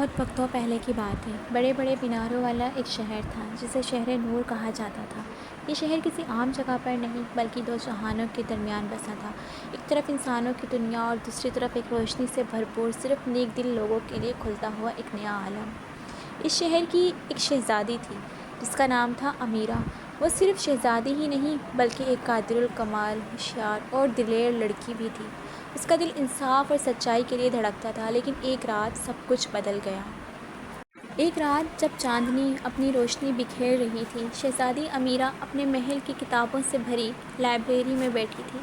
بہت وقتوں پہلے کی بات ہے۔ بڑے بڑے میناروں والا ایک شہر تھا جسے شہر نور کہا جاتا تھا۔ یہ شہر کسی عام جگہ پر نہیں بلکہ دو جہانوں کے درمیان بسا تھا۔ ایک طرف انسانوں کی دنیا اور دوسری طرف ایک روشنی سے بھرپور صرف نیک دل لوگوں کے لیے کھلتا ہوا ایک نیا عالم۔ اس شہر کی ایک شہزادی تھی جس کا نام تھا امیرہ۔ وہ صرف شہزادی ہی نہیں بلکہ ایک قادر الکمال، ہوشیار اور دلیر لڑکی بھی تھی۔ اس کا دل انصاف اور سچائی کے لیے دھڑکتا تھا، لیکن ایک رات سب کچھ بدل گیا۔ ایک رات جب چاندنی اپنی روشنی بکھیر رہی تھی، شہزادی امیرہ اپنے محل کی کتابوں سے بھری لائبریری میں بیٹھی تھی۔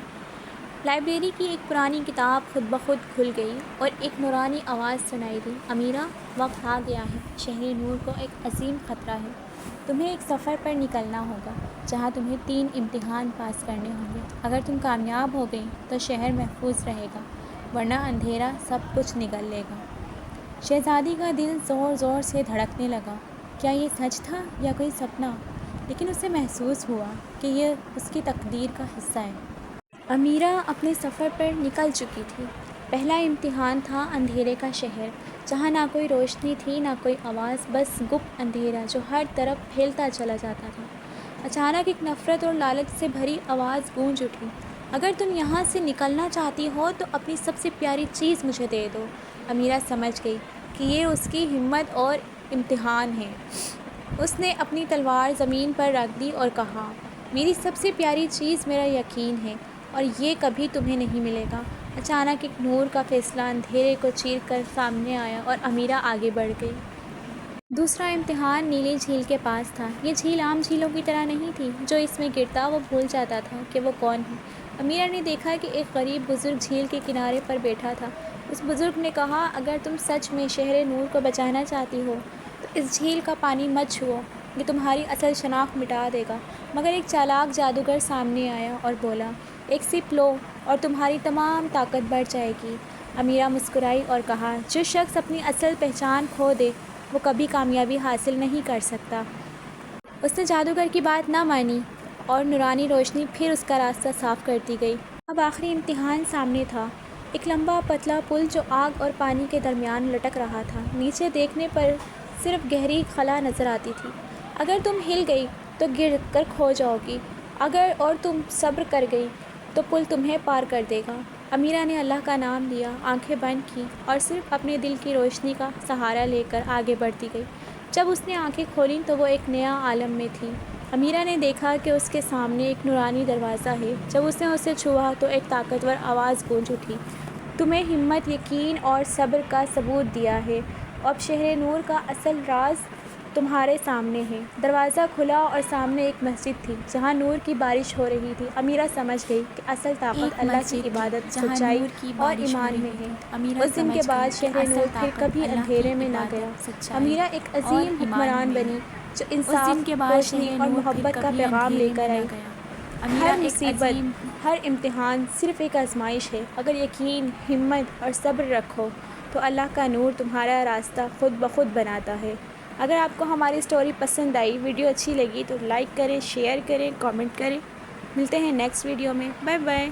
لائبریری کی ایک پرانی کتاب خود بخود کھل گئی اور ایک نورانی آواز سنائی دی، امیرہ، وقت آ گیا ہے۔ شہر نور کو ایک عظیم خطرہ ہے۔ تمہیں ایک سفر پر نکلنا ہوگا جہاں تمہیں 3 امتحان پاس کرنے ہوں گے۔ اگر تم کامیاب ہو گئی تو شہر محفوظ رہے گا، ورنہ اندھیرا سب کچھ نگل لے گا۔ شہزادی کا دل زور زور سے دھڑکنے لگا۔ کیا یہ سچ تھا یا کوئی سپنا؟ لیکن اسے محسوس ہوا کہ یہ اس کی تقدیر کا حصہ ہے۔ امیرہ اپنے سفر پر نکل چکی تھی۔ پہلا امتحان تھا اندھیرے کا شہر، جہاں نہ کوئی روشنی تھی نہ کوئی آواز، بس گپت اندھیرا جو ہر طرف پھیلتا چلا جاتا تھا۔ اچانک ایک نفرت اور لالچ سے بھری آواز گونج اٹھی، اگر تم یہاں سے نکلنا چاہتی ہو تو اپنی سب سے پیاری چیز مجھے دے دو۔ امیرہ سمجھ گئی کہ یہ اس کی ہمت اور امتحان ہے۔ اس نے اپنی تلوار زمین پر رکھ دی اور کہا، میری سب سے پیاری چیز میرا یقین ہے اور یہ کبھی تمہیں نہیں ملے گا۔ اچانک ایک نور کا فیصلہ اندھیرے کو چیر کر سامنے آیا اور امیرہ آگے بڑھ گئی۔ دوسرا امتحان نیلی جھیل کے پاس تھا۔ یہ جھیل عام جھیلوں کی طرح نہیں تھی۔ جو اس میں گرتا وہ بھول جاتا تھا کہ وہ کون ہے۔ امیرہ نے دیکھا کہ ایک غریب بزرگ جھیل کے کنارے پر بیٹھا تھا۔ اس بزرگ نے کہا، اگر تم سچ میں شہر نور کو بچانا چاہتی ہو تو اس جھیل کا پانی مت چھوؤ، یہ تمہاری اصل شناخت مٹا دے گا۔ مگر ایک چالاک جادوگر سامنے آیا اور بولا، ایک سپ لو اور تمہاری تمام طاقت بڑھ جائے گی۔ امیرہ مسکرائی اور کہا، جو شخص اپنی اصل پہچان کھو دے وہ کبھی کامیابی حاصل نہیں کر سکتا۔ اس نے جادوگر کی بات نہ مانی اور نورانی روشنی پھر اس کا راستہ صاف کرتی گئی۔ اب آخری امتحان سامنے تھا، ایک لمبا پتلا پل جو آگ اور پانی کے درمیان لٹک رہا تھا۔ نیچے دیکھنے پر صرف گہری خلا نظر آتی تھی۔ اگر تم ہل گئی تو گر کر کھو جاؤ گی، اور تم صبر کر گئی تو پل تمہیں پار کر دے گا۔ امیرہ نے اللہ کا نام لیا، آنکھیں بند کیں اور صرف اپنے دل کی روشنی کا سہارا لے کر آگے بڑھتی گئی۔ جب اس نے آنکھیں کھولیں تو وہ ایک نیا عالم میں تھی۔ امیرہ نے دیکھا کہ اس کے سامنے ایک نورانی دروازہ ہے۔ جب اس نے اسے چھوا تو ایک طاقتور آواز گونج اٹھی، تمہیں ہمت، یقین اور صبر کا ثبوت دیا ہے۔ اب شہر نور کا اصل راز تمہارے سامنے ہے۔ دروازہ کھلا اور سامنے ایک مسجد تھی جہاں نور کی بارش ہو رہی تھی۔ امیرہ سمجھ گئی کہ اصل طاقت اللہ کی عبادت، سچائی اور ایمان میں ہے۔ اس دن کے بعد شہر نور پھر کبھی اندھیرے میں نہ گیا۔ امیرہ ایک عظیم حکمران بنی جو انصاف، روشنی اور محبت کا پیغام لے کر آئی۔ ہر مصیبت، ہر امتحان صرف ایک آزمائش ہے۔ اگر یقین، ہمت اور صبر رکھو تو اللہ کا نور تمہارا راستہ خود بخود بناتا ہے۔ اگر آپ کو ہماری سٹوری پسند آئی، ویڈیو اچھی لگی تو لائک کریں، شیئر کریں، کامنٹ کریں۔ ملتے ہیں نیکسٹ ویڈیو میں۔ Bye bye.